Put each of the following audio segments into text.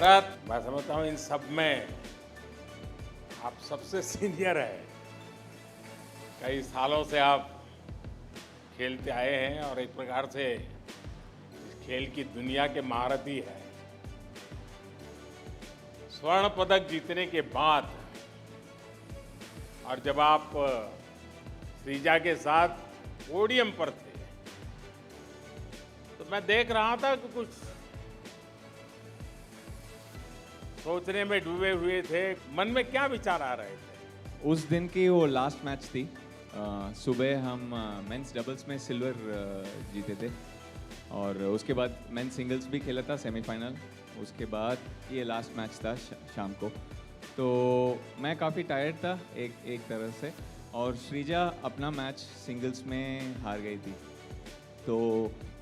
शरद, मैं समझता हूँ इन सब में आप सबसे सीनियर हैं। कई सालों से आप खेलते आए हैं और एक प्रकार से इस खेल की दुनिया के महारथी हैं। स्वर्ण पदक जीतने के बाद और जब आप श्रीजा के साथ पोडियम पर थे तो मैं देख रहा था कि कुछ सोचने में डूबे हुए थे। मन में क्या विचार आ रहे थे? उस दिन की वो लास्ट मैच थी। सुबह हम मेंस डबल्स में सिल्वर जीते थे और उसके बाद मेंस सिंगल्स भी खेला था सेमीफाइनल। उसके बाद ये लास्ट मैच था शाम को। तो मैं काफ़ी टायर्ड था एक तरह से, और श्रीजा अपना मैच सिंगल्स में हार गई थी तो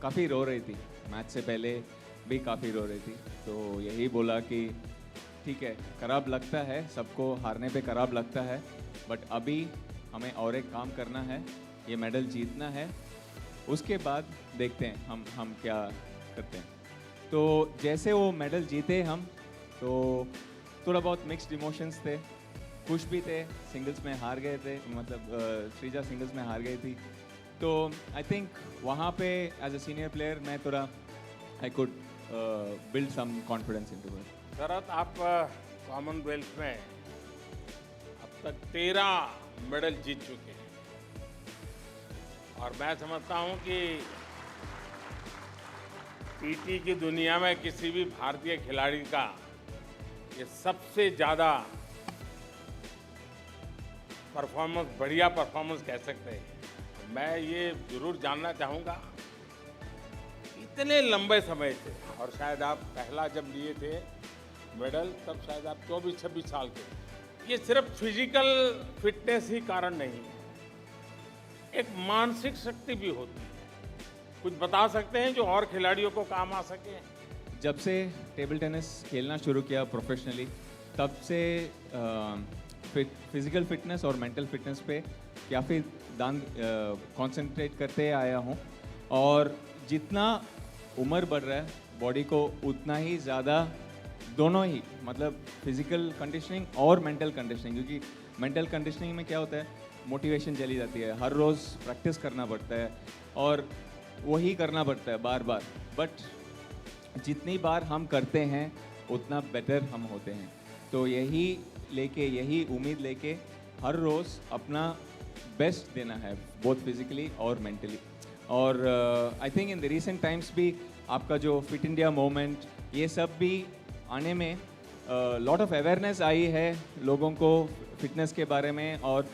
काफ़ी रो रही थी। मैच से पहले भी काफ़ी रो रही थी। तो यही बोला कि ठीक है, खराब लगता है, सबको हारने पे खराब लगता है, बट अभी हमें और एक काम करना है, ये मेडल जीतना है, उसके बाद देखते हैं हम क्या करते हैं। तो जैसे वो मेडल जीते हम, तो थोड़ा बहुत मिक्स्ड इमोशंस थे। खुश भी थे, सिंगल्स में हार गए थे, मतलब श्रीजा सिंगल्स में हार गई थी। तो आई थिंक वहाँ पे एज अ सीनियर प्लेयर मैं थोड़ा I could build some confidence into it. Sharad, आप कॉमनवेल्थ में अब तक 13 मेडल जीत चुके हैं और मैं समझता हूं कि पीटी की दुनिया में किसी भी भारतीय खिलाड़ी का ये सबसे ज़्यादा परफॉर्मेंस, बढ़िया परफॉर्मेंस कह सकते हैं। मैं ये जरूर जानना चाहूँगा, इतने लंबे समय से, और शायद आप पहला जब लिए थे मेडल तब शायद आप 24-26 साल के, ये सिर्फ फिजिकल फिटनेस ही कारण नहीं है, एक मानसिक शक्ति भी होती है। कुछ बता सकते हैं जो और खिलाड़ियों को काम आ सके? जब से टेबल टेनिस खेलना शुरू किया प्रोफेशनली, तब से फिजिकल फिटनेस और मेंटल फिटनेस पे काफ़ी कंसंट्रेट करते आया हूँ। और जितना उम्र बढ़ रहा है बॉडी को, उतना ही ज़्यादा दोनों ही, मतलब फिजिकल कंडीशनिंग और मेंटल कंडीशनिंग, क्योंकि मेंटल कंडीशनिंग में क्या होता है, मोटिवेशन चली जाती है, हर रोज़ प्रैक्टिस करना पड़ता है और वही करना पड़ता है बार बार, बट जितनी बार हम करते हैं उतना बेटर हम होते हैं। तो यही उम्मीद लेके हर रोज़ अपना बेस्ट देना है, बोथ फिजिकली और मेंटली। और I think in the recent times भी आपका जो फिट इंडिया मूवमेंट, ये सब भी आने में लॉट ऑफ अवेयरनेस आई है लोगों को फिटनेस के बारे में, और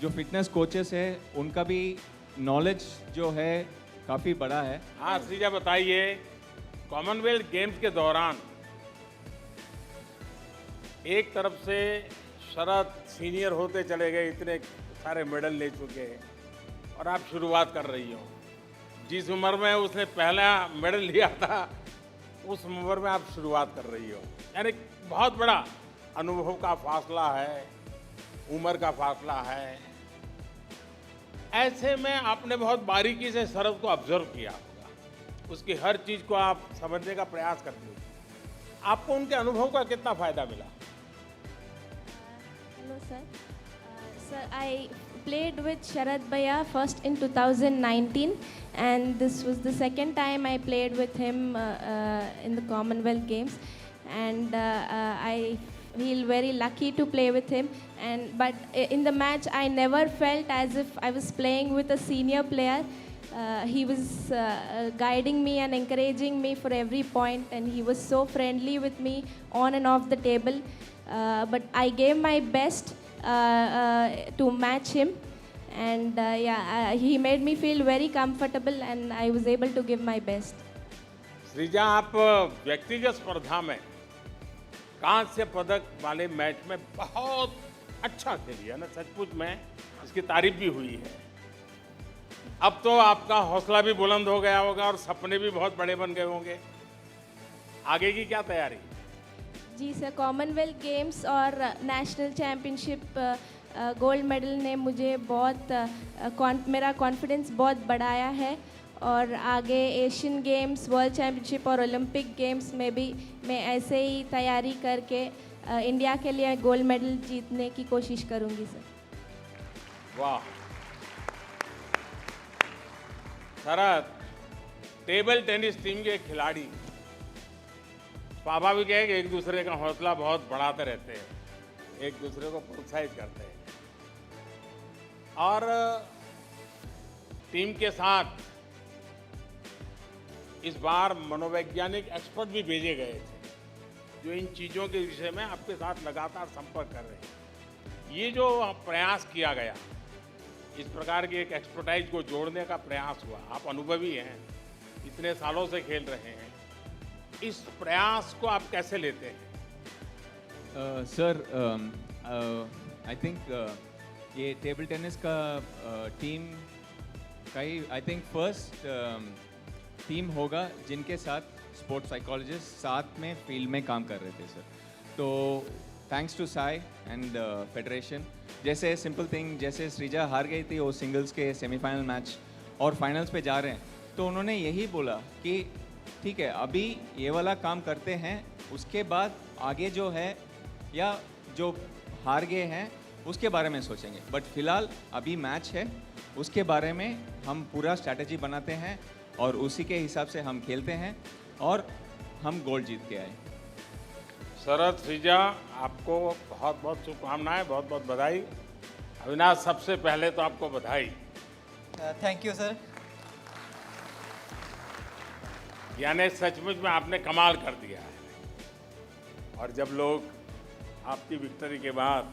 जो फिटनेस कोचेस है उनका भी नॉलेज जो है काफ़ी बड़ा है। हाँ श्रीजा, बताइए, कॉमनवेल्थ गेम्स के दौरान एक तरफ से शरद सीनियर होते चले गए, इतने सारे मेडल ले चुके हैं, और आप शुरुआत कर रही हो। जिस उम्र में उसने पहला मेडल लिया था उस उम्र में आप शुरुआत कर रही हो, यानी बहुत बड़ा अनुभव का फासला है, उम्र का फासला है। ऐसे में आपने बहुत बारीकी से शरद को ऑब्जर्व किया होगा, उसकी हर चीज़ को आप समझने का प्रयास करते हो। आपको उनके अनुभव का कितना फायदा मिला? Hello sir. Sir, I played with Sharad Bhaiya first in 2019, and this was the second time I played with him in the Commonwealth Games, and I feel very lucky to play with him. But in the match, I never felt as if I was playing with a senior player. He was guiding me and encouraging me for every point, and he was so friendly with me on and off the table. But I gave my best to match him, and he made me feel very comfortable, and I was able to give my best. Sreeja, आप व्यक्तिगत स्पर्धा में कांस्य पदक वाले match में बहुत अच्छा खेली है ना, सचमुच में इसकी तारीफ भी हुई है। अब तो आपका हौसला भी बुलंद हो गया होगा और सपने भी बहुत बड़े बन गए होंगे। आगे की क्या तैयारी? जी सर, कॉमनवेल्थ गेम्स और नेशनल चैम्पियनशिप गोल्ड मेडल ने मुझे बहुत मेरा कॉन्फिडेंस बहुत बढ़ाया है, और आगे एशियन गेम्स, वर्ल्ड चैम्पियनशिप और ओलंपिक गेम्स में भी मैं ऐसे ही तैयारी करके इंडिया के लिए गोल्ड मेडल जीतने की कोशिश करूँगी सर। वाह शरद, टेबल टेनिस टीम के खिलाड़ी स्वाभाविक है कि एक दूसरे का हौसला बहुत बढ़ाते रहते हैं, एक दूसरे को प्रोत्साहित करते हैं और टीम के साथ इस बार मनोवैज्ञानिक एक्सपर्ट भी भेजे गए थे जो इन चीज़ों के विषय में आपके साथ लगातार संपर्क कर रहे हैं। ये जो प्रयास किया गया, इस प्रकार की एक एक्सपर्टाइज को जोड़ने का प्रयास हुआ, आप अनुभवी हैं, इतने सालों से खेल रहे हैं, इस प्रयास को आप कैसे लेते हैं? सर आई थिंक ये टेबल टेनिस का टीम का ही आई थिंक फर्स्ट टीम होगा जिनके साथ स्पोर्ट्स साइकोलॉजिस्ट साथ में फील्ड में काम कर रहे थे सर। तो thanks to SAI and federation, जैसे सिंपल थिंग, जैसे सृजा हार गई थी वो सिंगल्स के सेमीफाइनल मैच और फाइनल्स पे जा रहे हैं, तो उन्होंने यही बोला कि ठीक है अभी ये वाला काम करते हैं, उसके बाद आगे जो है या जो हार गए हैं उसके बारे में सोचेंगे, बट फिलहाल अभी मैच है उसके बारे में हम पूरा स्ट्रैटेजी बनाते हैं और उसी के हिसाब से हम खेलते हैं और हम गोल्ड जीत के आए। शरद, सृजा, आपको बहुत बहुत शुभकामनाएं, बहुत बहुत बधाई। अविनाश, सबसे पहले तो आपको बधाई। Thank you sir. यानी सचमुच में आपने कमाल कर दिया है। और जब लोग आपकी विक्ट्री के बाद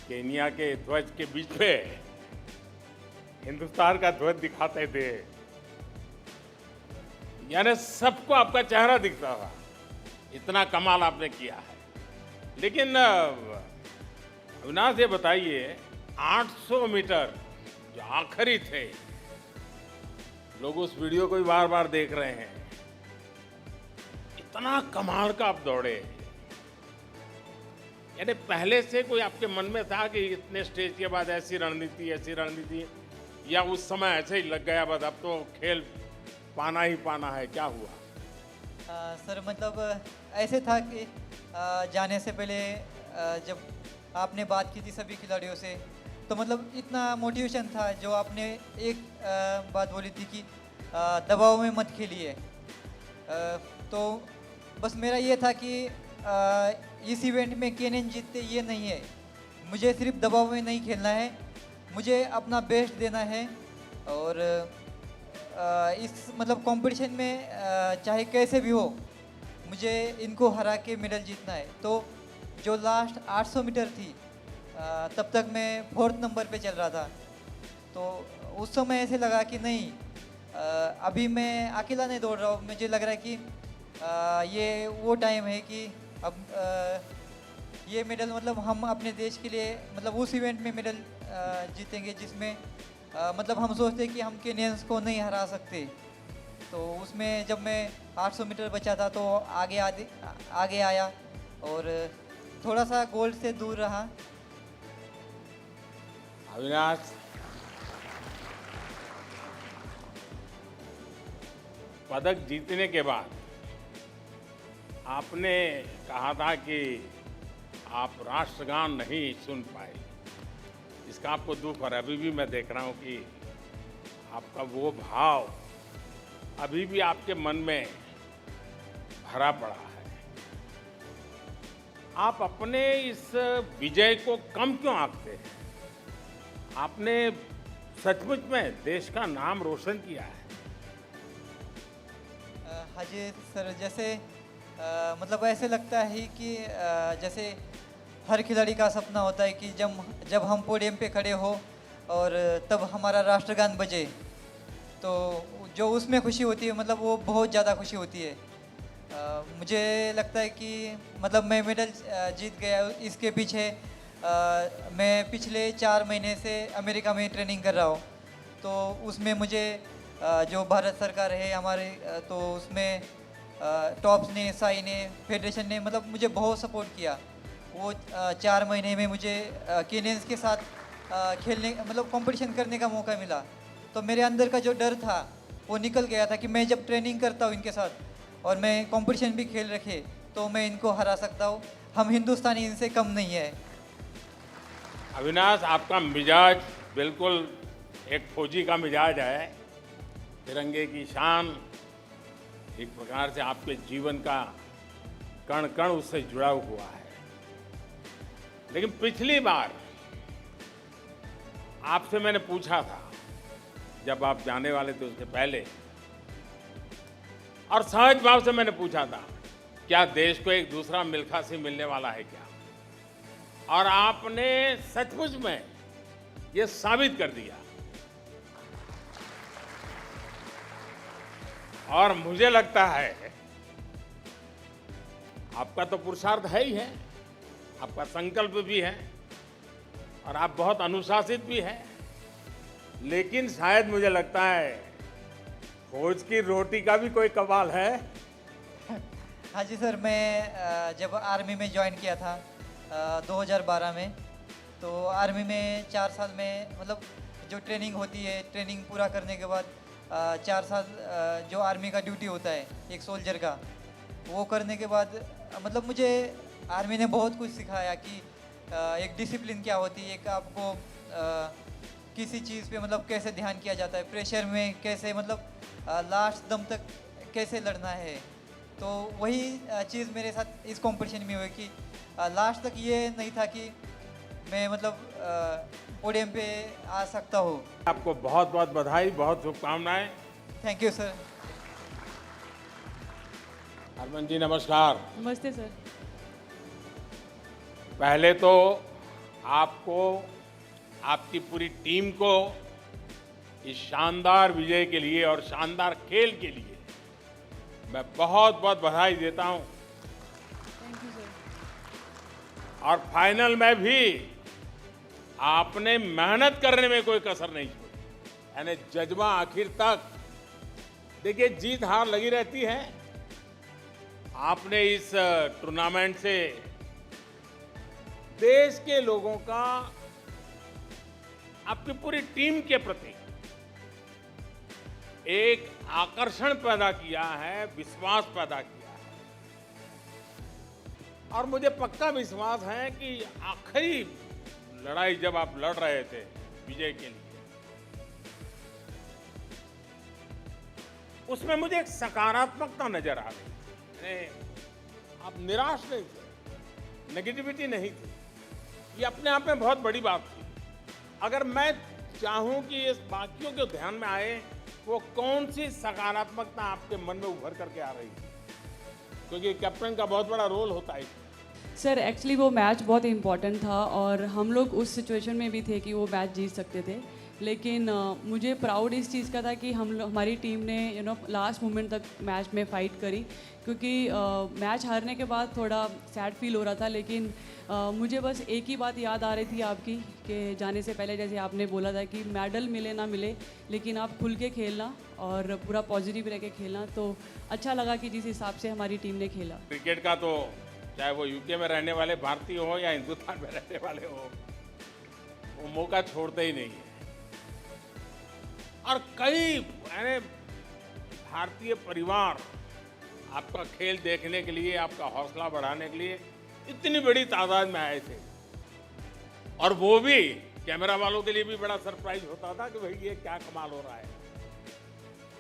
केनिया के ध्वज के बीच पे हिंदुस्तान का ध्वज दिखाते थे, यानी सबको आपका चेहरा दिखता था, इतना कमाल आपने किया है। लेकिन अविनाश ये बताइए, 800 मीटर जो आखिरी थे, लोग उस वीडियो को भी बार बार देख रहे हैं, इतना कमाल का आप दौड़े, यानी पहले से कोई आपके मन में था कि इतने स्टेज के बाद ऐसी रणनीति, या उस समय ऐसे ही लग गया बस अब तो खेल पाना ही पाना है, क्या हुआ? सर मतलब ऐसे था कि जाने से पहले जब आपने बात की थी सभी खिलाड़ियों से, तो मतलब इतना मोटिवेशन था जो आपने एक बात बोली थी कि दबाव में मत खेलिए। तो बस मेरा ये था कि इस इवेंट में केनियन जीतते ये नहीं है, मुझे सिर्फ दबाव में नहीं खेलना है, मुझे अपना बेस्ट देना है और इस मतलब कंपटीशन में चाहे कैसे भी हो मुझे इनको हरा के मेडल जीतना है। तो जो लास्ट 800 मीटर थी तब तक मैं 4th नंबर पे चल रहा था, तो उस समय ऐसे लगा कि नहीं अभी मैं अकेला नहीं दौड़ रहा हूँ, मुझे लग रहा है कि ये वो टाइम है कि अब ये मेडल मतलब हम अपने देश के लिए मतलब उस इवेंट में मेडल जीतेंगे जिसमें मतलब हम सोचते कि हम केनियंस को नहीं हरा सकते। तो उसमें जब मैं 800 मीटर बचा था तो आगे आया और थोड़ा सा गोल्ड से दूर रहा। अविनाश, पदक जीतने के बाद आपने कहा था कि आप राष्ट्रगान नहीं सुन पाए, इसका आपको दुख, और अभी भी मैं देख रहा हूं कि आपका वो भाव अभी भी आपके मन में भरा पड़ा है। आप अपने इस विजय को कम क्यों आंकते हैं? आपने सचमुच में देश का नाम रोशन किया है। हाँ जी सर, जैसे मतलब ऐसे लगता है कि जैसे हर खिलाड़ी का सपना होता है कि जब हम पोडियम पे खड़े हो और तब हमारा राष्ट्रगान बजे, तो जो उसमें खुशी होती है मतलब वो बहुत ज़्यादा खुशी होती है। मुझे लगता है कि मतलब मैं मेडल जीत गया, इसके पीछे मैं पिछले 4 महीने से अमेरिका में ट्रेनिंग कर रहा हूँ। तो उसमें मुझे जो भारत सरकार है हमारे, तो उसमें टॉप्स ने, साई ने, फेडरेशन ने मतलब मुझे बहुत सपोर्ट किया। वो 4 महीने में मुझे केनियंस के साथ खेलने मतलब कंपटीशन करने का मौका मिला। तो मेरे अंदर का जो डर था वो निकल गया था कि मैं जब ट्रेनिंग करता हूँ इनके साथ और मैं कंपटीशन भी खेल रखे तो मैं इनको हरा सकता हूँ। हम हिंदुस्तानी इनसे कम नहीं है। अविनाश, आपका मिजाज बिल्कुल एक फौजी का मिजाज है। तिरंगे की शान एक प्रकार से आपके जीवन का कण कण उससे जुड़ा हुआ है। लेकिन पिछली बार आपसे मैंने पूछा था, जब आप जाने वाले थे उससे पहले, और सहज भाव से मैंने पूछा था क्या देश को एक दूसरा मिल्खा सिंह मिलने वाला है क्या, और आपने सचमुच में ये साबित कर दिया। और मुझे लगता है आपका तो पुरुषार्थ है ही है, आपका संकल्प भी है और आप बहुत अनुशासित भी हैं, लेकिन शायद मुझे लगता है फौज की रोटी का भी कोई कमाल है। हाँ जी सर, मैं जब आर्मी में ज्वाइन किया था 2012 में, तो आर्मी में 4 साल में मतलब जो ट्रेनिंग होती है, ट्रेनिंग पूरा करने के बाद 4 साल जो आर्मी का ड्यूटी होता है एक सोल्जर का, वो करने के बाद मतलब मुझे आर्मी ने बहुत कुछ सिखाया कि एक डिसिप्लिन क्या होती है, एक आपको किसी चीज़ पे मतलब कैसे ध्यान किया जाता है, प्रेशर में कैसे मतलब लास्ट दम तक कैसे लड़ना है। तो वही चीज़ मेरे साथ इस कंपटीशन में हुई कि लास्ट तक ये नहीं था कि मैं मतलब पोडियम पे आ सकता हूँ। आपको बहुत बहुत बधाई, बहुत शुभकामनाएं। Thank you sir. Harman ji नमस्कार। नमस्ते सर। पहले तो आपको, आपकी पूरी टीम को इस शानदार विजय के लिए और शानदार खेल के लिए मैं बहुत बहुत बधाई देता हूं। Thank you sir. और फाइनल में भी आपने मेहनत करने में कोई कसर नहीं छोड़ी, यानी जज्बा आखिर तक। देखिए, जीत हार लगी रहती है। आपने इस टूर्नामेंट से देश के लोगों का आपकी पूरी टीम के प्रति एक आकर्षण पैदा किया है, विश्वास पैदा किया है। और मुझे पक्का विश्वास है कि आखिरी लड़ाई जब आप लड़ रहे थे विजय के लिए, उसमें मुझे एक सकारात्मकता नजर आ रही थी। आप निराश नहीं थे, नेगेटिविटी नहीं थी। ये अपने आप में बहुत बड़ी बात थी। अगर मैं चाहूं कि इस बाकियों के ध्यान में आए, वो कौन सी सकारात्मकता आपके मन में उभर करके आ रही है, क्योंकि कैप्टन का बहुत बड़ा रोल होता है। सर एक्चुअली वो मैच बहुत इम्पॉर्टेंट था और हम लोग उस सिचुएशन में भी थे कि वो मैच जीत सकते थे, लेकिन मुझे प्राउड इस चीज़ का था कि हमारी टीम ने लास्ट मोमेंट तक मैच में फ़ाइट करी, क्योंकि मैच हारने के बाद थोड़ा सैड फील हो रहा था। लेकिन मुझे बस एक ही बात याद आ रही थी आपकी, कि जाने से पहले जैसे आपने बोला था कि मेडल मिले ना मिले, लेकिन आप खुल के खेलना और पूरा पॉजिटिव रह के खेलना। तो अच्छा लगा कि जिस हिसाब से हमारी टीम ने खेला। क्रिकेट का तो चाहे वो यूके में रहने वाले भारतीय हो या हिंदुस्तान में रहने वाले हो, वो मौका छोड़ते ही नहीं है। और कई यानी भारतीय परिवार आपका खेल देखने के लिए, आपका हौसला बढ़ाने के लिए इतनी बड़ी तादाद में आए थे। और वो भी कैमरा वालों के लिए भी बड़ा सरप्राइज होता था कि भाई ये क्या कमाल हो रहा है।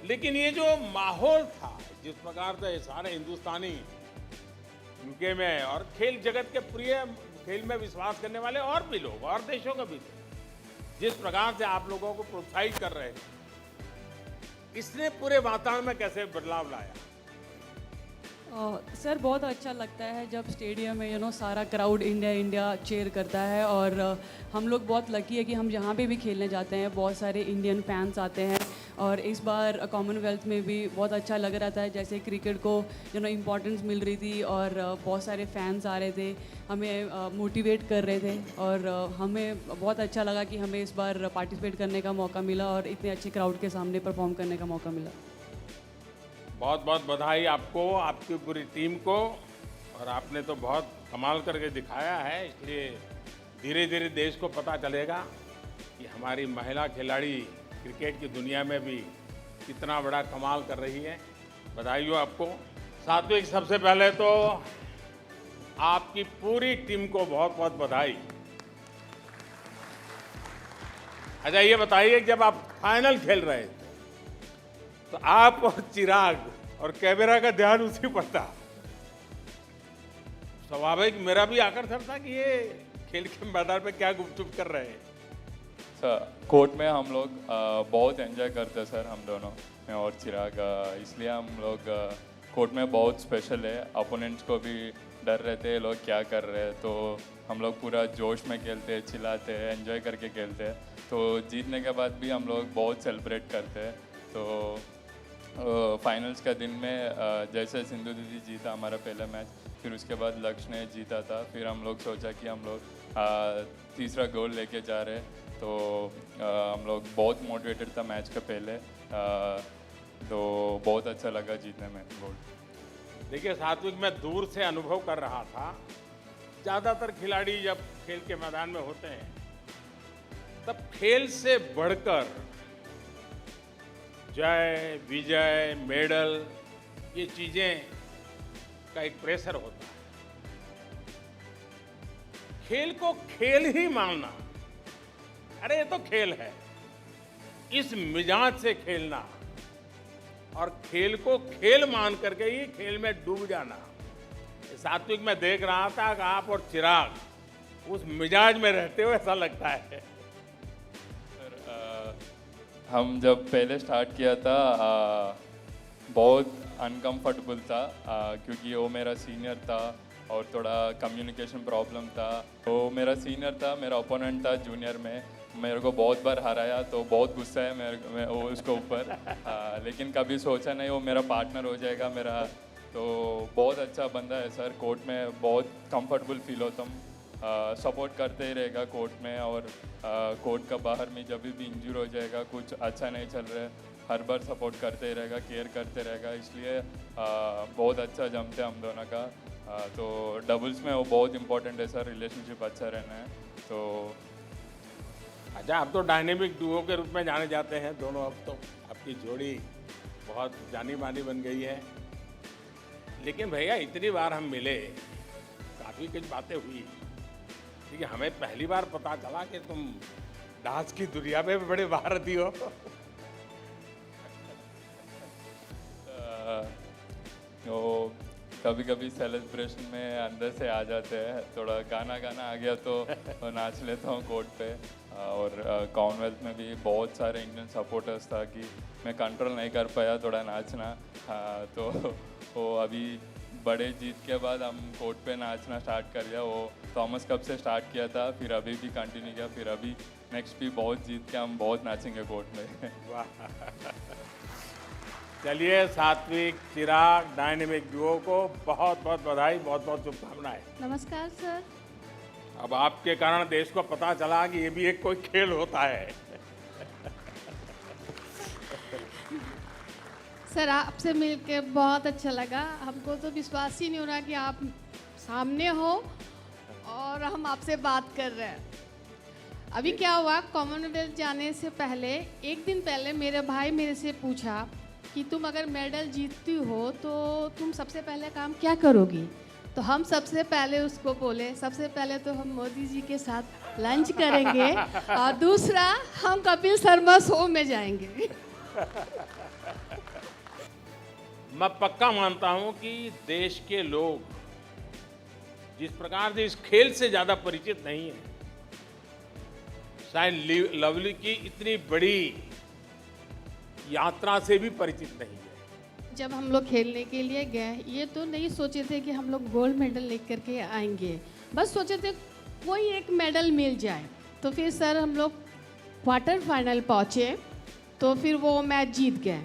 लेकिन ये जो माहौल था, जिस प्रकार से सारे हिंदुस्तानी यूके में और खेल जगत के प्रिय खेल में विश्वास करने वाले और भी लोग और देशों के भी थे, जिस प्रकार से आप लोगों को प्रोत्साहित कर रहे थे, इसने पूरे वातावरण में कैसे बदलाव लाया? सर बहुत अच्छा लगता है जब स्टेडियम में सारा क्राउड इंडिया इंडिया चीयर करता है। और हम लोग बहुत लकी है कि हम जहाँ पे भी खेलने जाते हैं बहुत सारे इंडियन फैंस आते हैं। और इस बार कॉमनवेल्थ में भी बहुत अच्छा लग रहा था, जैसे क्रिकेट को इम्पोर्टेंस मिल रही थी और बहुत सारे फैंस आ रहे थे, हमें मोटिवेट कर रहे थे। और हमें बहुत अच्छा लगा कि हमें इस बार पार्टिसिपेट करने का मौका मिला और इतने अच्छे क्राउड के सामने परफॉर्म करने का मौका मिला। बहुत बहुत बधाई आपको, आपकी पूरी टीम को। और आपने तो बहुत कमाल करके दिखाया है, इसलिए धीरे धीरे देश को पता चलेगा कि हमारी महिला खिलाड़ी क्रिकेट की दुनिया में भी कितना बड़ा कमाल कर रही है। बधाई हो आपको। सात्विक, सबसे पहले तो आपकी पूरी टीम को बहुत बहुत बधाई। अच्छा, ये बताइए, जब आप फाइनल खेल रहे थे तो आप और चिराग और कैमरा का ध्यान उसी पर था। स्वाभाविक मेरा भी आकर्षण था कि ये खेल के मैदान में क्या गुपचुप कर रहे हैं। सर, कोर्ट में हम लोग बहुत एंजॉय करते हैं सर, हम दोनों, मैं और चिराग। इसलिए हम लोग कोर्ट में बहुत स्पेशल है। अपोनेंट्स को भी डर रहते हैं लोग क्या कर रहे हैं, तो हम लोग पूरा जोश में खेलते हैं, चिल्लाते हैं, एंजॉय करके खेलते हैं। तो जीतने के बाद भी हम लोग बहुत सेलिब्रेट करते हैं। तो फाइनल्स का दिन में जैसे सिंधु दीदी जीता हमारा पहला मैच, फिर उसके बाद लक्ष्य ने जीता था, फिर हम लोग सोचा कि हम लोग तीसरा गोल लेके जा रहे हैं। तो हम लोग बहुत मोटिवेटेड था मैच के पहले, तो बहुत अच्छा लगा जीतने में गोल। देखिए सात्विक, मैं दूर से अनुभव कर रहा था, ज़्यादातर खिलाड़ी जब खेल के मैदान में होते हैं तब खेल से बढ़कर जय, विजय, मेडल, ये चीज़ें का एक प्रेशर होता है। खेल को खेल ही मानना, अरे ये तो खेल है, इस मिजाज से खेलना और खेल को खेल मान करके ही खेल में डूब जाना। सात्विक, मैं देख रहा था कि आप और चिराग उस मिजाज में रहते हुए ऐसा लगता है। सर, हम जब पहले स्टार्ट किया था बहुत अनकंफर्टेबल था, क्योंकि वो मेरा सीनियर था और थोड़ा कम्युनिकेशन प्रॉब्लम था। वो मेरा सीनियर था, मेरा ओपोनेंट था जूनियर में, मेरे को बहुत बार हराया, तो बहुत गुस्सा है मेरे वो उसके ऊपर। लेकिन कभी सोचा नहीं वो मेरा पार्टनर हो जाएगा मेरा। तो बहुत अच्छा बंदा है सर, कोर्ट में बहुत कंफर्टेबल फील होता हूँ, सपोर्ट करते ही रहेगा कोर्ट में। और कोर्ट का बाहर में जब भी इंजर हो जाएगा, कुछ अच्छा नहीं चल रहा है, हर बार सपोर्ट करते ही रहेगा, केयर करते रहेगा। इसलिए बहुत अच्छा जमते हम दोनों का। तो डबल्स में वो बहुत इम्पोर्टेंट है सर, रिलेशनशिप अच्छा रहना है। तो अच्छा, आप तो डायनेमिक डुओ के रूप में जाने जाते हैं दोनों। अब तो आपकी जोड़ी बहुत जानी मानी बन गई है। लेकिन भैया, इतनी बार हम मिले, काफ़ी कुछ बातें हुई, ठीक है, हमें पहली बार पता चला कि तुम डांस की दुनिया में भी बड़े महारथी हो। तो कभी कभी सेलिब्रेशन में अंदर से आ जाते हैं, थोड़ा गाना आ गया तो नाच लेता हूँ कोर्ट पे। और कॉमनवेल्थ में भी बहुत सारे इंडियन सपोर्टर्स था कि मैं कंट्रोल नहीं कर पाया थोड़ा नाचना। तो वो अभी बड़े जीत के बाद हम कोर्ट पे नाचना स्टार्ट कर दिया। वो थॉमस कप से स्टार्ट किया था, फिर अभी भी कंटिन्यू किया, फिर अभी नेक्स्ट भी बहुत जीत के हम बहुत नाचेंगे कोर्ट में। वाह, चलिए सात्विक, चिराग, डायनेमिक डुओ को बहुत बहुत बधाई, बहुत बहुत शुभकामनाएं। नमस्कार सर। अब आपके कारण देश को पता चला कि ये भी एक कोई खेल होता है। सर, आपसे मिलके बहुत अच्छा लगा। हमको तो विश्वास ही नहीं हो रहा कि आप सामने हो और हम आपसे बात कर रहे हैं। अभी क्या हुआ, कॉमनवेल्थ जाने से पहले, एक दिन पहले मेरे भाई मेरे से पूछा कि तुम अगर मेडल जीतती हो तो तुम सबसे पहले काम क्या करोगी। तो हम सबसे पहले उसको बोले, सबसे पहले तो हम मोदी जी के साथ लंच करेंगे और दूसरा हम कपिल शर्मा शो में जाएंगे। मैं पक्का मानता हूं कि देश के लोग जिस प्रकार से इस खेल से ज़्यादा परिचित नहीं है, शायद लवली की इतनी बड़ी यात्रा से भी परिचित नहीं है। जब हम लोग खेलने के लिए गए, ये तो नहीं सोचे थे कि हम लोग गोल्ड मेडल लेकर के आएंगे, बस सोचे थे कोई एक मेडल मिल जाए। तो फिर सर हम लोग क्वार्टर फाइनल पहुँचे, तो फिर वो मैच जीत गए।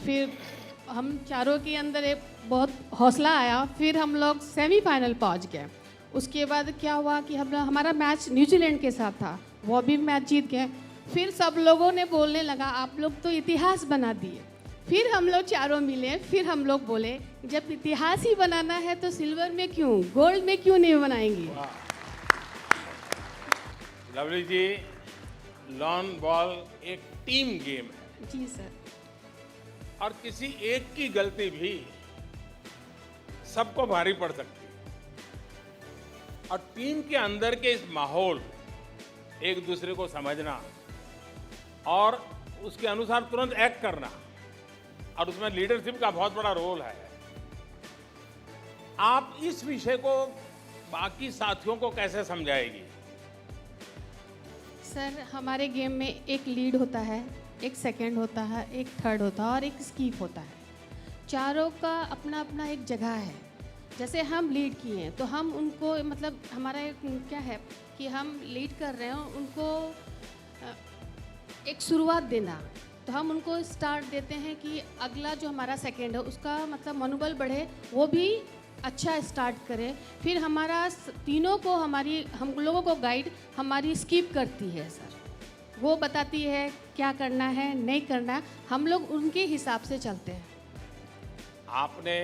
फिर हम चारों के अंदर एक बहुत हौसला आया, फिर हम लोग सेमीफाइनल पहुँच गए। उसके बाद क्या हुआ कि हमारा मैच न्यूजीलैंड के साथ था, वो भी मैच जीत गए। फिर सब लोगों ने बोलने लगा आप लोग तो इतिहास बना दिए। फिर हम लोग चारों मिले, फिर हम लोग बोले जब इतिहास ही बनाना है तो सिल्वर में क्यों, गोल्ड में क्यों नहीं बनाएंगे। लवली जी, लॉन बॉल एक टीम गेम है जी सर। और किसी एक की गलती भी सबको भारी पड़ सकती है। और टीम के अंदर के इस माहौल, एक दूसरे को समझना और उसके अनुसार तुरंत एक्ट करना, और उसमें लीडरशिप का बहुत बड़ा रोल है। आप इस विषय को बाकी साथियों को कैसे समझाएगी? सर हमारे गेम में एक लीड होता है, एक सेकंड होता है, एक थर्ड होता है और एक स्कीप होता है। चारों का अपना अपना एक जगह है। जैसे हम लीड किए हैं तो हम उनको, मतलब हमारा एक क्या है कि हम लीड कर रहे हैं, उनको एक शुरुआत देना। तो हम उनको स्टार्ट देते हैं कि अगला जो हमारा सेकंड है उसका मतलब मनोबल बढ़े, वो भी अच्छा स्टार्ट करे। फिर हमारा तीनों को, हम लोगों को गाइड हमारी स्किप करती है सर। वो बताती है क्या करना है, नहीं करना, हम लोग उनके हिसाब से चलते हैं। आपने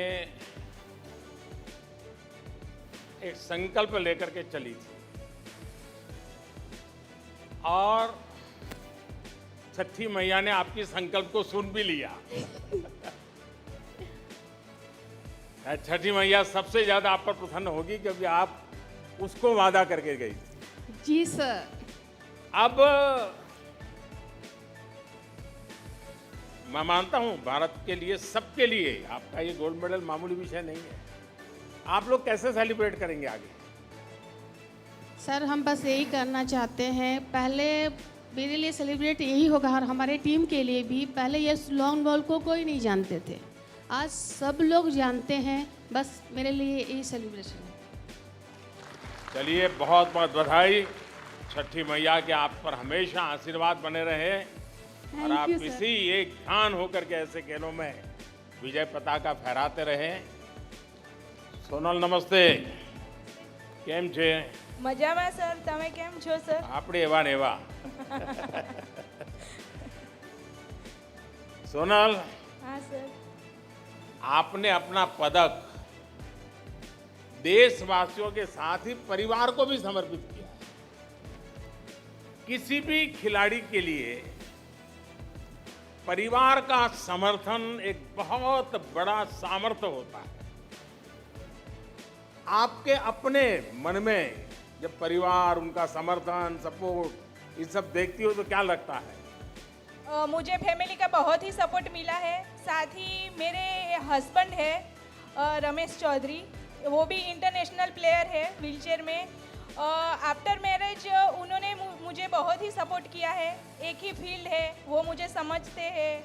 एक संकल्प लेकर के चली थी और छठी मैया ने आपकी संकल्प को सुन भी लिया। छठी मैया सबसे ज्यादा आप पर प्रसन्न होगी क्योंकि आप उसको वादा करके गई थी। जी सर। अब मैं मानता हूं भारत के लिए, सबके लिए आपका ये गोल्ड मेडल मामूली विषय नहीं है। आप लोग कैसे सेलिब्रेट करेंगे आगे? सर हम बस यही करना चाहते हैं, पहले मेरे लिए सेलिब्रेट यही होगा और हमारे टीम के लिए भी। पहले ये लॉन्ग बॉल को कोई नहीं जानते थे, आज सब लोग जानते हैं। बस मेरे लिए यही सेलिब्रेशन है। चलिए, बहुत बहुत बधाई। छठी मैया के आप पर हमेशा आशीर्वाद बने रहे और आप Thank you, इसी एक ध्यान होकर के ऐसे खेलों में विजय पताका फहराते रहे। सोनल नमस्ते, કેમ છે? મજામાં સર, તમે કેમ છો સર? આપણે એવા ને એવા। सोनल, हाँ सर। आपने अपना पदक देशवासियों के साथ ही परिवार को भी समर्पित किया है। किसी भी खिलाड़ी के लिए परिवार का समर्थन एक बहुत बड़ा सामर्थ्य होता है। आपके अपने मन में जब परिवार, उनका समर्थन, सपोर्ट, ये सब देखती हो तो क्या लगता है? मुझे फैमिली का बहुत ही सपोर्ट मिला है। साथ ही मेरे हस्बैंड है रमेश चौधरी, वो भी इंटरनेशनल प्लेयर है व्हीलचेयर में। आफ्टर मैरिज उन्होंने मुझे बहुत ही सपोर्ट किया है। एक ही फील्ड है, वो मुझे समझते हैं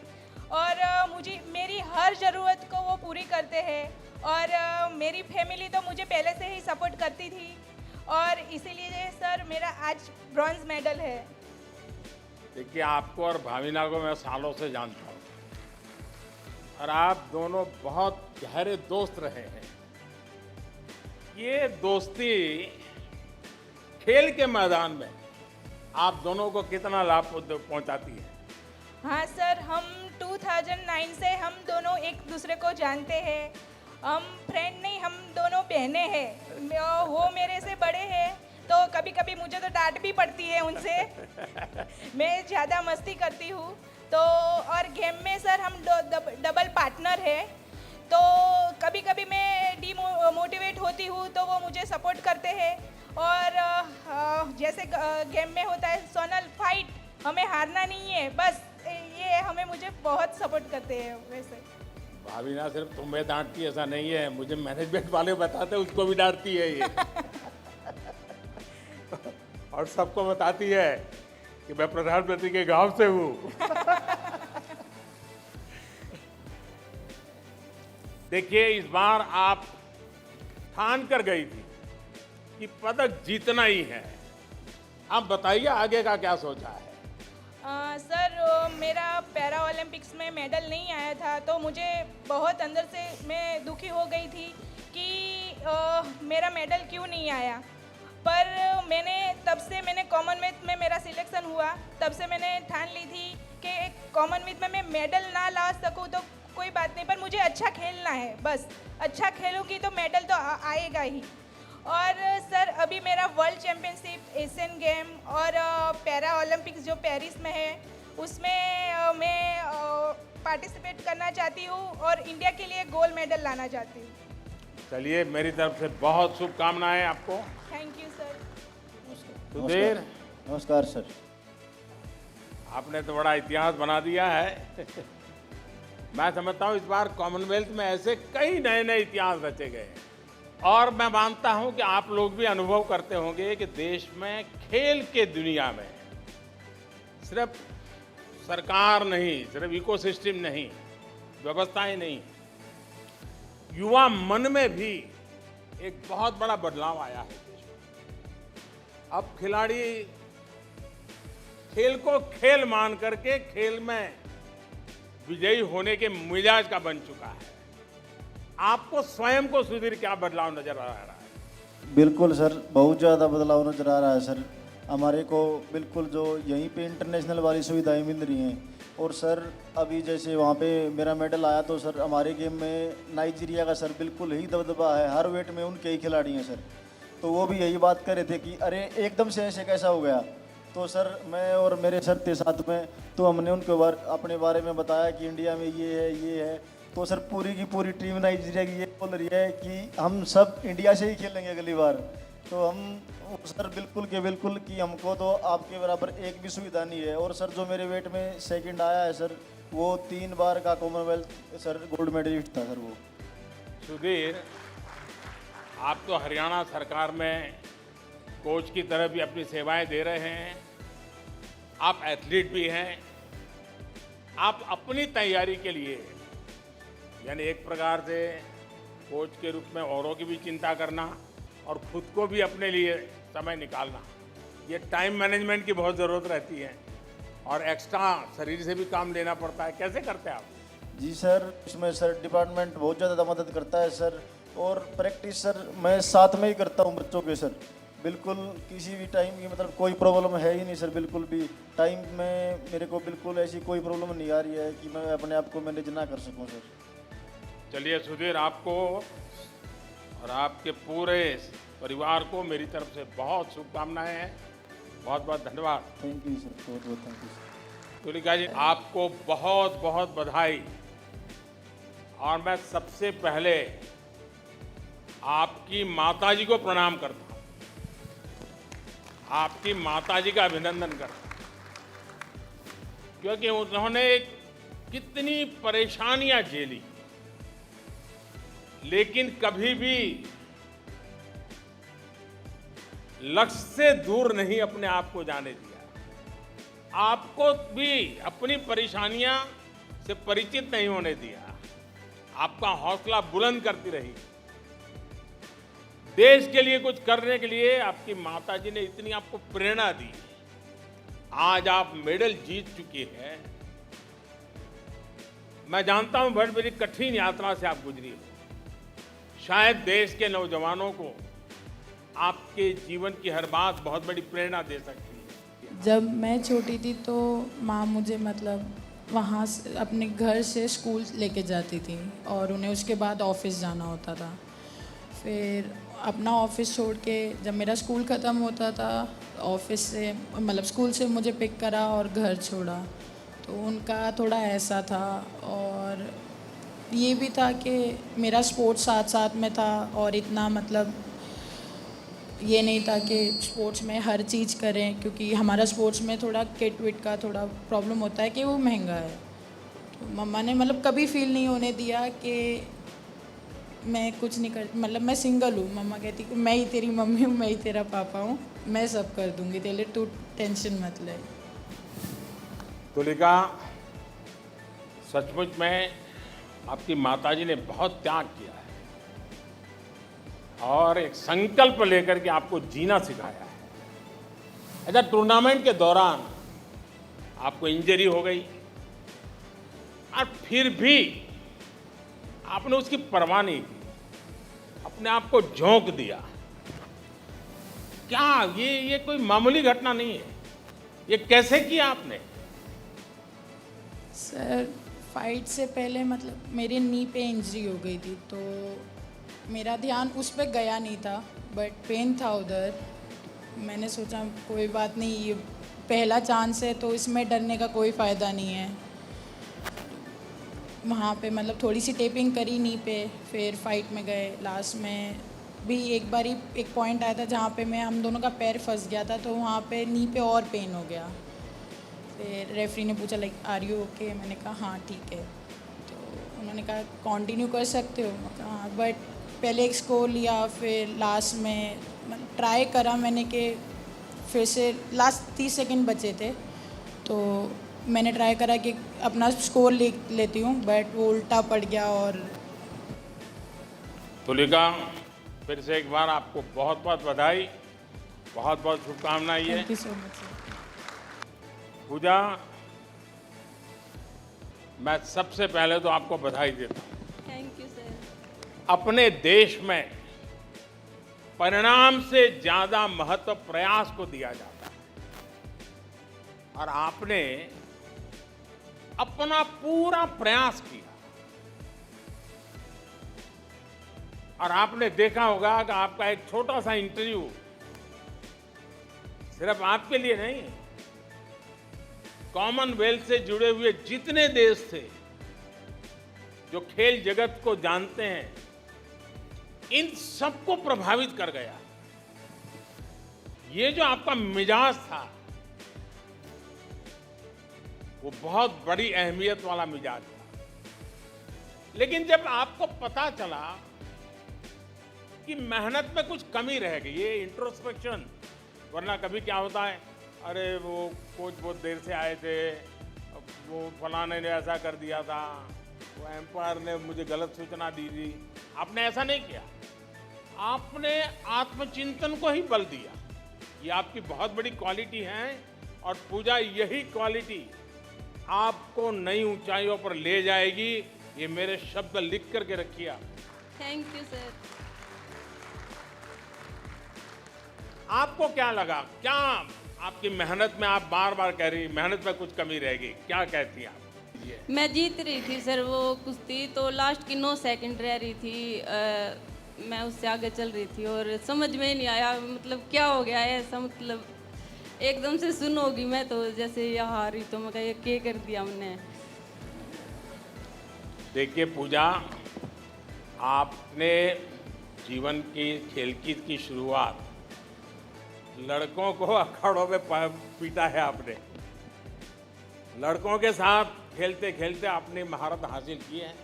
और मुझे मेरी हर ज़रूरत को वो पूरी करते हैं। और मेरी फैमिली तो मुझे पहले से ही सपोर्ट करती थी और इसीलिए सर मेरा आज ब्रॉन्ज मेडल है। देखिए, आपको और भाविना को मैं सालों से जानता हूँ और आप दोनों बहुत गहरे दोस्त रहे हैं। ये दोस्ती खेल के मैदान में आप दोनों को कितना लाभ पहुंचाती है? हाँ सर, हम 2009 से हम दोनों एक दूसरे को जानते हैं। हम फ्रेंड नहीं, हम दोनों बहनें हैं। वो मेरे से बड़े हैं तो कभी कभी मुझे तो डांट भी पड़ती है उनसे। मैं ज़्यादा मस्ती करती हूँ तो। और गेम में सर हम डबल पार्टनर है तो कभी कभी मैं डीमोटिवेट होती हूँ तो वो मुझे सपोर्ट करते हैं। और जैसे गेम में होता है सोनल फाइट, हमें हारना नहीं है बस, ये हमें मुझे बहुत सपोर्ट करते हैं। वैसे भाविना सिर्फ तुम्हें डांटती है ऐसा नहीं है, मुझे मैनेजमेंट वाले बताते हैं उसको भी डांटती है ये। और सबको बताती है कि मैं प्रधानमंत्री के गांव से हूँ। देखिए, इस बार आप ठान कर गई थी कि पदक जीतना ही है। आप बताइए आगे का क्या सोचा है? सर मेरा पैरा ओलंपिक्स में मेडल नहीं आया था तो मुझे बहुत अंदर से मैं दुखी हो गई थी कि मेरा मेडल क्यों नहीं आया। पर मैंने कॉमनवेल्थ में मेरा सिलेक्शन हुआ, तब से मैंने ठान ली थी कि कॉमनवेल्थ में मैं मेडल ना ला सकूं तो कोई बात नहीं, पर मुझे अच्छा खेलना है। बस अच्छा खेलूंगी तो मेडल तो आएगा ही। और सर अभी मेरा वर्ल्ड चैम्पियनशिप, एशियन गेम और पैरा ओलंपिक्स जो पेरिस में है उसमें मैं पार्टिसिपेट करना चाहती हूँ और इंडिया के लिए गोल्ड मेडल लाना चाहती हूँ। चलिए, मेरी तरफ से बहुत शुभकामनाएं आपको। Thank you sir. सुधीर, नमस्कार सर। आपने तो बड़ा इतिहास बना दिया है। मैं समझता हूँ इस बार कॉमनवेल्थ में ऐसे कई नए नए इतिहास रचे गए हैं और मैं मानता हूँ कि आप लोग भी अनुभव करते होंगे कि देश में खेल के दुनिया में सिर्फ सरकार नहीं, सिर्फ इकोसिस्टम नहीं, व्यवस्थाएं नहीं, युवा मन में भी एक बहुत बड़ा बदलाव आया है देश में। अब खिलाड़ी खेल को खेल मान करके खेल में विजयी होने के मिजाज का बन चुका है। आपको स्वयं को सुधीर क्या बदलाव नजर आ रहा है? बिल्कुल सर, बहुत ज़्यादा बदलाव नजर आ रहा है सर। हमारे को बिल्कुल जो यहीं पे इंटरनेशनल वाली सुविधाएं मिल रही हैं और सर अभी जैसे वहाँ पे मेरा मेडल आया तो सर हमारे गेम में नाइजीरिया का सर बिल्कुल ही दबदबा है, हर वेट में उनके ही खिलाड़ी हैं सर। तो वो भी यही बात कर रहे थे कि अरे एकदम से ऐसे कैसा हो गया। तो सर मैं और मेरे सर थे साथ में, तो हमने उनके अपने बारे में बताया कि इंडिया में ये है। तो सर पूरी की पूरी टीम नाइजीरिया की ये बोल रही है कि हम सब इंडिया से ही खेलेंगे अगली बार। तो हम सर बिल्कुल कि हमको तो आपके बराबर एक भी सुविधा नहीं है। और सर जो मेरे वेट में सेकंड आया है सर, वो 3 बार का कॉमनवेल्थ सर गोल्ड मेडलिस्ट था सर वो। सुधीर, आप तो हरियाणा सरकार में कोच की तरह भी अपनी सेवाएं दे रहे हैं, आप एथलीट भी हैं। आप अपनी तैयारी के लिए यानी एक प्रकार से कोच के रूप में औरों की भी चिंता करना और खुद को भी अपने लिए समय निकालना, ये टाइम मैनेजमेंट की बहुत ज़रूरत रहती है और एक्स्ट्रा शरीर से भी काम लेना पड़ता है। कैसे करते हैं आप? जी सर, इसमें सर डिपार्टमेंट बहुत ज़्यादा मदद करता है सर। और प्रैक्टिस सर मैं साथ में ही करता हूँ बच्चों के सर। बिल्कुल किसी भी टाइम की मतलब कोई प्रॉब्लम है ही नहीं सर। बिल्कुल भी टाइम में मेरे को बिल्कुल ऐसी कोई प्रॉब्लम नहीं आ रही है कि मैं अपने आप को मैनेज ना कर सकूँ सर। चलिए सुधीर, आपको और आपके पूरे परिवार को मेरी तरफ से बहुत शुभकामनाएं हैं। बहुत बहुत धन्यवाद। थैंक यू सर, बहुत बहुत थैंक यू सर। तुलिका जी, आपको बहुत बहुत बधाई। और मैं सबसे पहले आपकी माताजी को प्रणाम करता हूँ, आपकी माताजी का अभिनंदन करता हूँ, क्योंकि उन्होंने कितनी परेशानियां झेली लेकिन कभी भी लक्ष्य से दूर नहीं अपने आप को जाने दिया। आपको भी अपनी परेशानियां से परिचित नहीं होने दिया। आपका हौसला बुलंद करती रही। देश के लिए कुछ करने के लिए आपकी माताजी ने इतनी आपको प्रेरणा दी। आज आप मेडल जीत चुकी हैं। मैं जानता हूं बड़ी कठिन यात्रा से आप गुजरी हो। शायद देश के नौजवानों को आपके जीवन की हर बात बहुत बड़ी प्रेरणा दे सकती है। जब मैं छोटी थी तो माँ मुझे मतलब वहाँ से अपने घर से स्कूल लेके जाती थी और उन्हें उसके बाद ऑफिस जाना होता था। फिर अपना ऑफिस छोड़ के जब मेरा स्कूल ख़त्म होता था, ऑफिस से मतलब स्कूल से मुझे पिक करा और घर छोड़ा। तो उनका थोड़ा ऐसा था और ये भी था कि मेरा स्पोर्ट्स साथ साथ में था और इतना मतलब ये नहीं था कि स्पोर्ट्स में हर चीज़ करें, क्योंकि हमारा स्पोर्ट्स में थोड़ा किट विट का थोड़ा प्रॉब्लम होता है कि वो महंगा है। तो मम्मा ने मतलब कभी फील नहीं होने दिया कि मैं कुछ नहीं कर, मतलब मैं सिंगल हूँ। मम्मा कहती कि मैं ही तेरी मम्मी हूँ, मैं ही तेरा पापा हूँ, मैं सब कर दूँगी तेरे लिए, तू टेंशन मत ले। तुलिका, सचमुच में आपकी माताजी ने बहुत त्याग किया है और एक संकल्प लेकर के आपको जीना सिखाया है। अच्छा, टूर्नामेंट के दौरान आपको इंजरी हो गई और फिर भी आपने उसकी परवाह नहीं की, अपने आप को झोंक दिया। क्या ये कोई मामूली घटना नहीं है? ये कैसे किया आपने? सर फाइट से पहले मतलब मेरे नी पे इंजरी हो गई थी, तो मेरा ध्यान उस पर गया नहीं था, बट पेन था उधर। मैंने सोचा कोई बात नहीं, ये पहला चांस है तो इसमें डरने का कोई फ़ायदा नहीं है। वहाँ पे मतलब थोड़ी सी टेपिंग करी नी पे, फिर फाइट में गए। लास्ट में भी एक बारी एक पॉइंट आया था जहाँ पे हम दोनों का पैर फंस गया था, तो वहाँ पे नी पे और पेन हो गया। फिर रेफरी ने पूछा लाइक आर यू ओके, मैंने कहा हाँ ठीक है। तो उन्होंने कहा कंटिन्यू कर सकते हो, मैं कहा हाँ। बट पहले एक स्कोर लिया, फिर लास्ट में ट्राई करा मैंने कि फिर से लास्ट 30 सेकंड बचे थे, तो मैंने ट्राई करा कि अपना स्कोर लेती हूँ, बट वो उल्टा पड़ गया। और तुलिका, फिर से एक बार आपको बहुत बहुत बधाई, बहुत बहुत शुभकामनाएं। Thank you so much sir. Pooja, मैं सबसे पहले तो आपको बधाई देता हूँ। Thank you sir. अपने देश में परिणाम से ज्यादा महत्व प्रयास को दिया जाता है, और आपने अपना पूरा प्रयास किया। और आपने देखा होगा कि आपका एक छोटा सा इंटरव्यू सिर्फ आपके लिए नहीं, कॉमनवेल्थ से जुड़े हुए जितने देश थे जो खेल जगत को जानते हैं, इन सबको प्रभावित कर गया। ये जो आपका मिजाज था वो बहुत बड़ी अहमियत वाला मिजाज था। लेकिन जब आपको पता चला कि मेहनत में कुछ कमी रह गई, ये इंट्रोस्पेक्शन, वरना कभी क्या होता है, अरे वो कोच बहुत देर से आए थे, वो फलाने ने ऐसा कर दिया था, वो एम्पायर ने मुझे गलत सूचना दी थी। आपने ऐसा नहीं किया, आपने आत्मचिंतन को ही बल दिया। ये आपकी बहुत बड़ी क्वालिटी है, और पूजा यही क्वालिटी आपको नई ऊंचाइयों पर ले जाएगी। ये मेरे शब्द लिख करके रखिए आप। Thank you sir. आपको क्या लगा, क्या आपकी मेहनत में, आप बार बार कह रही मेहनत में कुछ कमी रहेगी, क्या कहती हैं आप? ये मैं जीत रही थी सर वो कुश्ती, तो लास्ट की 9 सेकंड रह रही थी, मैं उससे आगे चल रही थी और समझ में ही नहीं आया मतलब क्या हो गया है ऐसा, मतलब एकदम से सुन होगी मैं तो जैसे ये हारी, तो मैं कहा क्या कर दिया हमने। देखिए पूजा, आपने जीवन की खेलकूद की शुरुआत लड़कों को अखाड़ों में पीटा है आपने। लड़कों के साथ खेलते खेलते आपने महारत हासिल की है,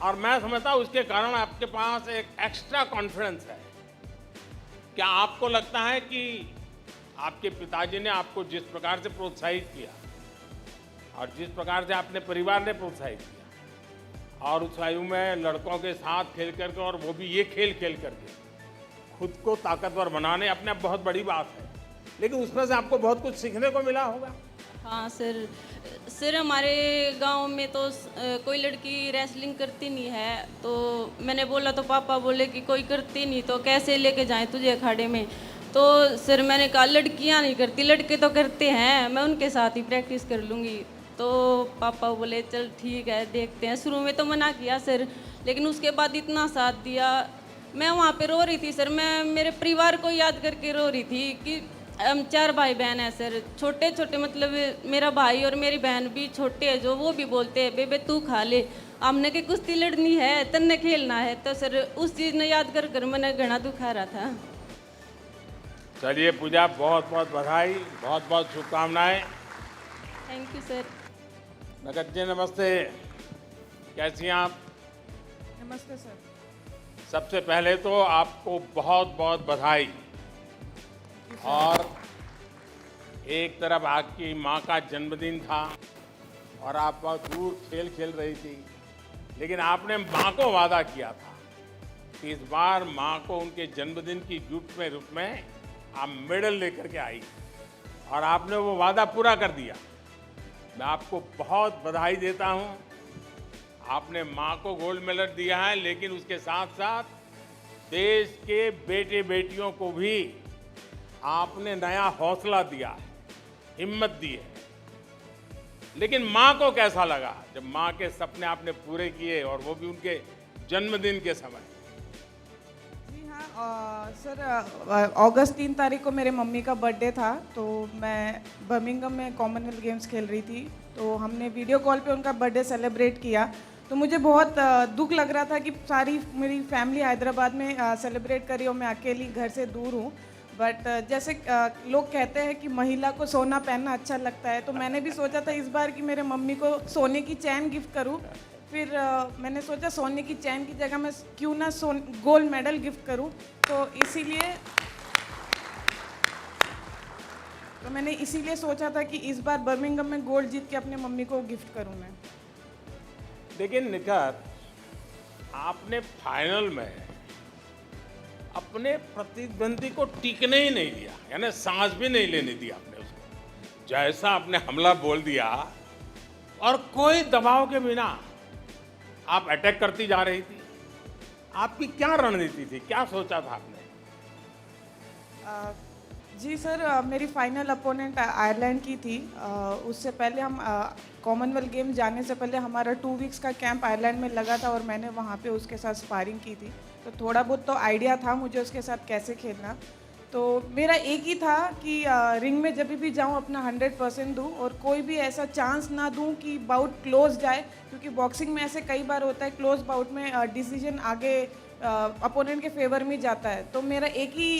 और मैं समझता हूं उसके कारण आपके पास एक एक्स्ट्रा कॉन्फिडेंस है। क्या आपको लगता है कि आपके पिताजी ने आपको जिस प्रकार से प्रोत्साहित किया और जिस प्रकार से आपने परिवार ने प्रोत्साहित किया, और उस आयु में लड़कों के साथ खेल करके, और वो भी ये खेल खेल करके खुद को ताकतवर बनाने, अपने आप बहुत बड़ी बात है, लेकिन उसमें से आपको बहुत कुछ सीखने को मिला होगा। हाँ सर हमारे गांव में तो कोई लड़की रेसलिंग करती नहीं है, तो मैंने बोला तो पापा बोले कि कोई करती नहीं तो कैसे लेके जाएं तुझे अखाड़े में। तो सर मैंने कहा लड़कियां नहीं करती, लड़के तो करते हैं, मैं उनके साथ ही प्रैक्टिस कर लूँगी। तो पापा बोले चल ठीक है देखते हैं। शुरू में तो मना किया सर, लेकिन उसके बाद इतना साथ दिया। मैं वहाँ पे रो रही थी सर, मैं मेरे परिवार को याद करके रो रही थी कि हम 4 भाई बहन हैं सर, छोटे छोटे, मतलब मेरा भाई और मेरी बहन भी छोटे हैं, जो वो भी बोलते हैं बेबे तू खा ले, हमने की कुश्ती लड़नी है, तन्ने खेलना है। तो सर उस चीज़ ने याद कर कर मैंने घना दुखा रहा था। चलिए पूजा, बहुत बहुत बधाई, बहुत बहुत शुभकामनाएं। Thank you sir. नगद जी नमस्ते, कैसी हैं आप? नमस्ते सर। सबसे पहले तो आपको बहुत बहुत बधाई। और एक तरफ आपकी माँ का जन्मदिन था और आप बहुत दूर खेल खेल रही थी, लेकिन आपने माँ को वादा किया था कि इस बार माँ को उनके जन्मदिन की गिफ्ट में रूप में आप मेडल लेकर के आई, और आपने वो वादा पूरा कर दिया। मैं आपको बहुत बधाई देता हूँ। आपने माँ को गोल्ड मेडल दिया है, लेकिन उसके साथ साथ देश के बेटे बेटियों को भी आपने नया हौसला दिया है, हिम्मत दी है। लेकिन माँ को कैसा लगा जब माँ के सपने आपने पूरे किए और वो भी उनके जन्मदिन के समय? जी हाँ सर, अगस्त 3 तारीख को मेरे मम्मी का बर्थडे था, तो मैं बर्मिंघम में कॉमनवेल्थ गेम्स खेल रही थी, तो हमने वीडियो कॉल पे उनका बर्थडे सेलिब्रेट किया। तो मुझे बहुत दुख लग रहा था कि सारी मेरी फैमिली हैदराबाद में सेलिब्रेट करी और मैं अकेली घर से दूर हूँ। बट जैसे लोग कहते हैं कि महिला को सोना पहनना अच्छा लगता है, तो मैंने भी सोचा था इस बार कि मेरे मम्मी को सोने की चैन गिफ्ट करूं। फिर मैंने सोचा सोने की चैन की जगह मैं क्यों ना गोल्ड मेडल गिफ्ट करूं, तो मैंने इसीलिए सोचा था कि इस बार बर्मिंघम में गोल्ड जीत के अपने मम्मी को गिफ्ट करूं मैं। लेकिन निखत, आपने फाइनल में अपने प्रतिद्वंदी को टिकने ही नहीं दिया, यानी सांस भी नहीं लेने दी आपने उसको। जैसा आपने हमला बोल दिया और कोई दबाव के बिना आप अटैक करती जा रही थी। आपकी क्या रणनीति थी, क्या सोचा था आपने? जी सर, मेरी फाइनल अपोनेंट आयरलैंड की थी। उससे पहले हम कॉमनवेल्थ गेम जाने से पहले हमारा 2 वीक्स का कैंप आयरलैंड में लगा था और मैंने वहाँ पे उसके साथ स्पारिंग की थी, तो थोड़ा बहुत तो आइडिया था मुझे उसके साथ कैसे खेलना। तो मेरा एक ही था कि रिंग में जब भी जाऊँ अपना 100% दूँ और कोई भी ऐसा चांस ना दूँ कि बाउट क्लोज जाए, क्योंकि बॉक्सिंग में ऐसे कई बार होता है क्लोज बाउट में डिसीजन आगे अपोनेंट के फेवर में जाता है। तो मेरा एक ही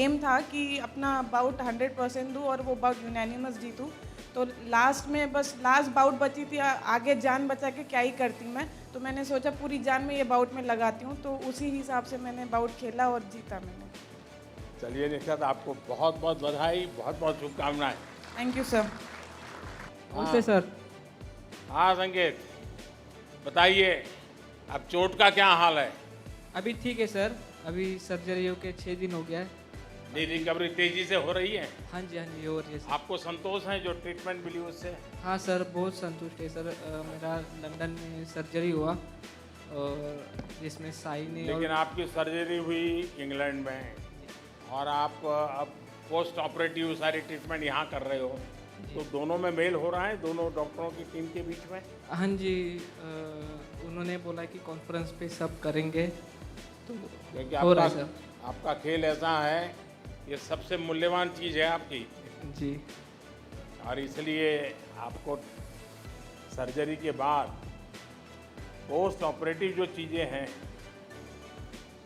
एम था कि अपना बाउट 100% दूँ और वो बाउट यूनानिमस जीतूँ। तो लास्ट में बस लास्ट बाउट बची थी, आगे जान बचा के क्या ही करती मैं, तो मैंने सोचा पूरी जान में ये बाउट में लगाती हूँ, तो उसी हिसाब से मैंने बाउट खेला और जीता मैंने। चलिए निखत, आपको बहुत बहुत बधाई, बहुत बहुत शुभकामनाएं। Thank you sir. नमस्ते सर। हाँ संकेत, बताइए अब चोट का क्या हाल है? अभी ठीक है सर, अभी सर्जरी होके 6 दिन हो गया है। नहीं, रिकवरी तेजी से हो रही है? हाँ जी हो रही है सर। आपको संतोष है जो ट्रीटमेंट मिली उससे? हाँ सर, बहुत संतुष्ट है सर। मेरा लंदन में सर्जरी हुआ और जिसमें साई ने लेकिन आपकी सर्जरी हुई इंग्लैंड में और आप अब पोस्ट ऑपरेटिव सारी ट्रीटमेंट यहाँ कर रहे हो, तो दोनों में मेल हो रहा है दोनों डॉक्टरों की टीम के बीच में? हाँ जी, उन्होंने बोला कि कॉन्फ्रेंस पे सब करेंगे, तो क्योंकि हो रहा है सर। आपका खेल ऐसा है, ये सबसे मूल्यवान चीज़ है आपकी जी, और इसलिए आपको सर्जरी के बाद पोस्ट ऑपरेटिव जो चीज़ें हैं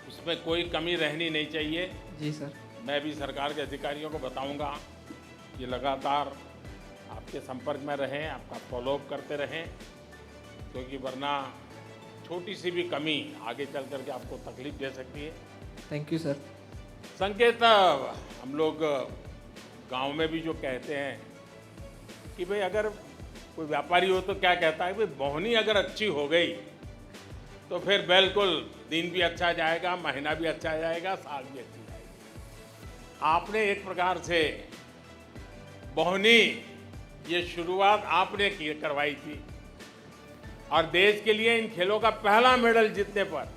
उसमें कोई कमी रहनी नहीं चाहिए। जी सर। मैं भी सरकार के अधिकारियों को बताऊंगा कि लगातार आपके संपर्क में रहें, आपका फॉलोअप करते रहें, क्योंकि वरना छोटी सी भी कमी आगे चल करके आपको तकलीफ दे सकती है। Thank you sir. संकेत, हम लोग गांव में भी जो कहते हैं कि भाई अगर कोई व्यापारी हो तो क्या कहता है, भाई बोहनी अगर अच्छी हो गई तो फिर बिल्कुल दिन भी अच्छा जाएगा, महीना भी अच्छा जाएगा, साल भी अच्छी जाएगी। आपने एक प्रकार से बोहनी ये शुरुआत आपने करवाई थी और देश के लिए इन खेलों का पहला मेडल जीतने पर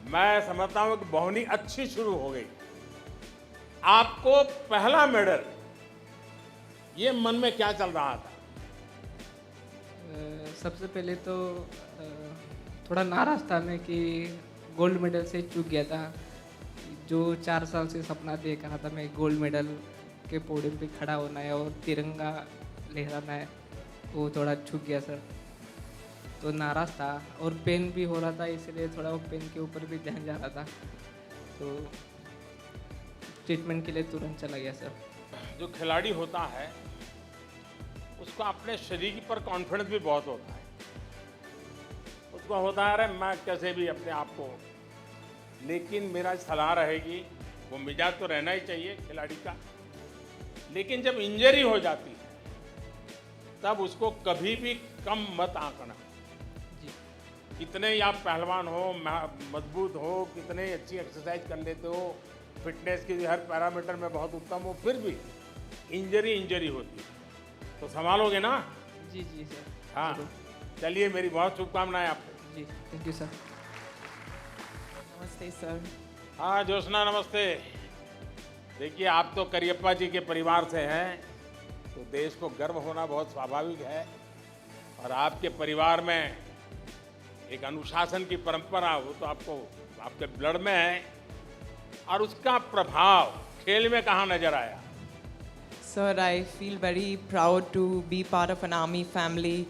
मैं समझता हूं कि बोहनी अच्छी शुरू हो गई। आपको पहला मेडल, ये मन में क्या चल रहा था? सबसे पहले तो थोड़ा नाराज था मैं कि गोल्ड मेडल से चूक गया था। जो 4 साल से सपना देख रहा था मैं, गोल्ड मेडल के पोडियम पे खड़ा होना है और तिरंगा लहराना है, वो थोड़ा चूक गया सर। तो नाराज़ था और पेन भी हो रहा था, इसलिए थोड़ा वो पेन के ऊपर भी ध्यान जा रहा था, तो ट्रीटमेंट के लिए तुरंत चला गया सर। जो खिलाड़ी होता है उसको अपने शरीर पर कॉन्फिडेंस भी बहुत होता है, उसको होता है अरे मैं कैसे भी अपने आप को, लेकिन मेरा सलाह रहेगी वो मिजाज तो रहना ही चाहिए खिलाड़ी का, लेकिन जब इंजरी हो जाती है तब उसको कभी भी कम मत आंकना। कितने ही आप पहलवान हो, मजबूत हो, कितने अच्छी एक्सरसाइज कर लेते हो, फिटनेस की हर पैरामीटर में बहुत उत्तम हो, फिर भी इंजरी होती है, तो संभालोगे ना? जी सर। हाँ, चलिए मेरी बहुत शुभकामनाएं आपको। जी थैंक यू सर। नमस्ते सर। हाँ ज्योत्सना, नमस्ते। देखिए आप तो करियप्पा जी के परिवार से हैं तो देश को गर्व होना बहुत स्वाभाविक है। और आपके परिवार में एक अनुशासन की परंपरा, वो तो आपके ब्लड में है, और उसका प्रभाव खेल में कहाँ नजर आया? Sir, I feel very proud to be part of an army family.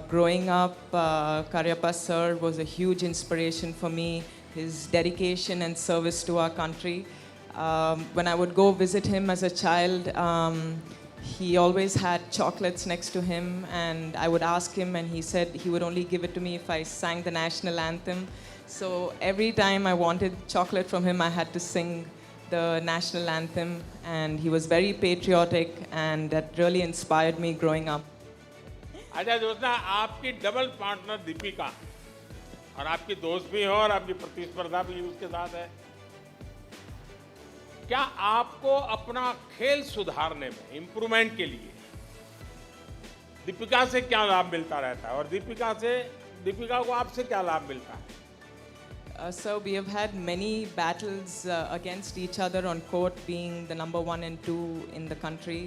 Growing up, Karyappa sir was a huge inspiration for me. His dedication and service to our country. When I would go visit him as a child, he always had chocolates next to him, and I would ask him, and he said he would only give it to me if I sang the national anthem. So every time I wanted chocolate from him, I had to sing the national anthem, and he was very patriotic, and that really inspired me growing up. अच्छा ज्योत्सना, आपकी double partner Deepika, और आपकी दोस्त भी हो और आपकी प्रतिस्पर्धा भी उसके साथ है। क्या आपको अपना खेल सुधारने में, इम्प्रूवमेंट के लिए दीपिका से क्या लाभ मिलता रहता है, और दीपिका को आपसे क्या लाभ मिलता है? So we have had many battles against each other on court, being the number 1 and 2 in the country.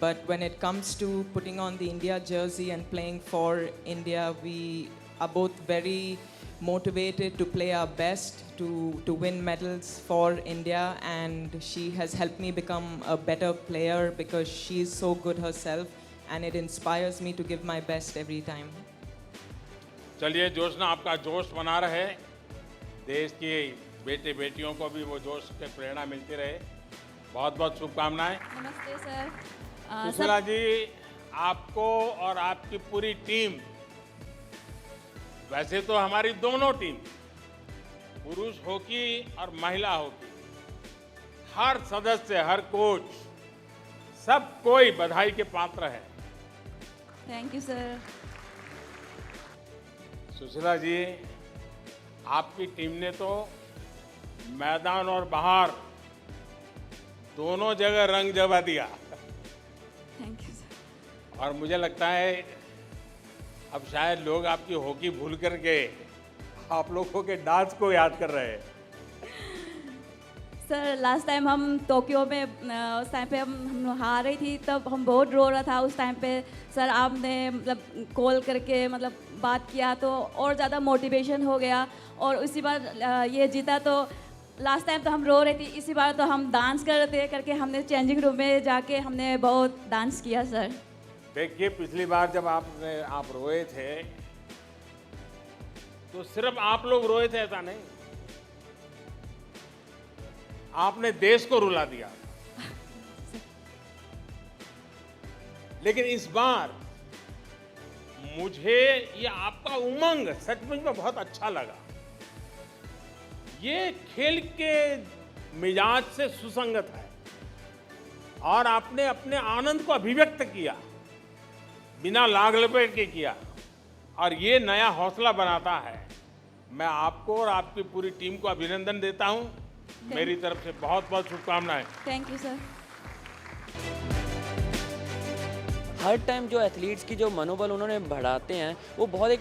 But when it comes to putting on the India jersey and playing for India, we are both very motivated to play our best to win medals for India. And she has helped me become a better player because she is so good herself, and it inspires me to give my best every time. चलिए ज्योत्सना, आपका जोश बना रहे, देश के बेटे बेटियों को भी वो जोश के प्रेरणा मिलती रहे। बहुत बहुत शुभकामनाएं। नमस्ते सर। सुशीला जी, आपको और आपकी पूरी टीम, वैसे तो हमारी दोनों टीम, पुरुष हॉकी और महिला हॉकी, हर सदस्य, हर कोच, सब कोई बधाई के पात्र है। Thank you sir. Sushila ji, आपकी टीम ने तो मैदान और बाहर दोनों जगह रंग जमा दिया। Thank you sir. और मुझे लगता है अब शायद लोग आपकी हॉकी भूल करके आप लोगों के डांस को याद कर रहे हैं। सर, लास्ट टाइम हम टोक्यो में उस टाइम पे हम हार रही थी, तब हम बहुत रो रहा था। उस टाइम पे सर आपने मतलब कॉल करके मतलब बात किया तो और ज़्यादा मोटिवेशन हो गया, और इसी बार ये जीता। तो लास्ट टाइम तो हम रो रहे थे, इसी बार तो हम डांस कर रहे थे, करके हमने चेंजिंग रूम में जाके हमने बहुत डांस किया सर। देखिए, पिछली बार जब आप रोए थे तो सिर्फ आप लोग रोए थे ऐसा नहीं, आपने देश को रुला दिया। लेकिन इस बार मुझे ये आपका उमंग सचमुच में बहुत अच्छा लगा। ये खेल के मिजाज से सुसंगत है, और आपने अपने आनंद को अभिव्यक्त किया, बिना लाग लपेट के किया, और ये नया हौसला बनाता है। मैं आपको और आपकी पूरी टीम को अभिनंदन देता हूं। मेरी तरफ से बहुत बहुत शुभकामनाएं। Thank you sir. Her time जो एथलीट्स की जो मनोबल उन्होंने बढ़ाते हैं, वो बहुत एक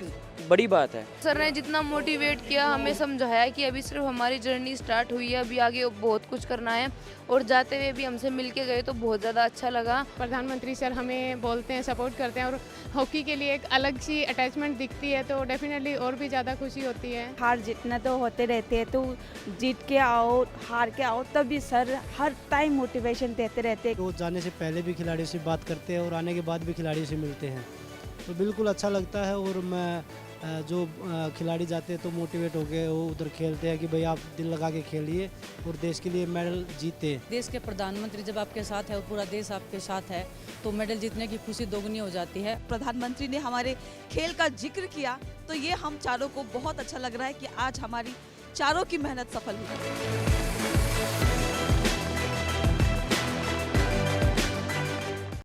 बड़ी बात है। सर ने जितना मोटिवेट किया, हमें समझाया कि अभी सिर्फ हमारी जर्नी स्टार्ट हुई है, अभी आगे बहुत कुछ करना है, और जाते हुए भी हमसे मिल के गए तो बहुत ज़्यादा अच्छा लगा। प्रधानमंत्री सर हमें बोलते हैं, सपोर्ट करते हैं, और हॉकी के लिए एक अलग सी अटैचमेंट दिखती है, तो डेफिनेटली और भी ज़्यादा खुशी होती है। हार जीतना तो होते रहते हैं, तो जीत के आओ हार के आओ, तब भी सर हर टाइम मोटिवेशन देते रहते हैं। तो जाने से पहले भी खिलाड़ियों से बात करते हैं और आने के बाद भी खिलाड़ियों से मिलते हैं, तो बिल्कुल अच्छा लगता है। और मैं जो खिलाड़ी जाते हैं तो मोटिवेट हो गए, वो उधर खेलते हैं कि भाई आप दिल लगा के खेलिए और देश के लिए मेडल जीते। देश के प्रधानमंत्री जब आपके साथ है और पूरा देश आपके साथ है, तो मेडल जीतने की खुशी दोगुनी हो जाती है। प्रधानमंत्री ने हमारे खेल का जिक्र किया, तो ये हम चारों को बहुत अच्छा लग रहा है कि आज हमारी चारों की मेहनत सफल हुई।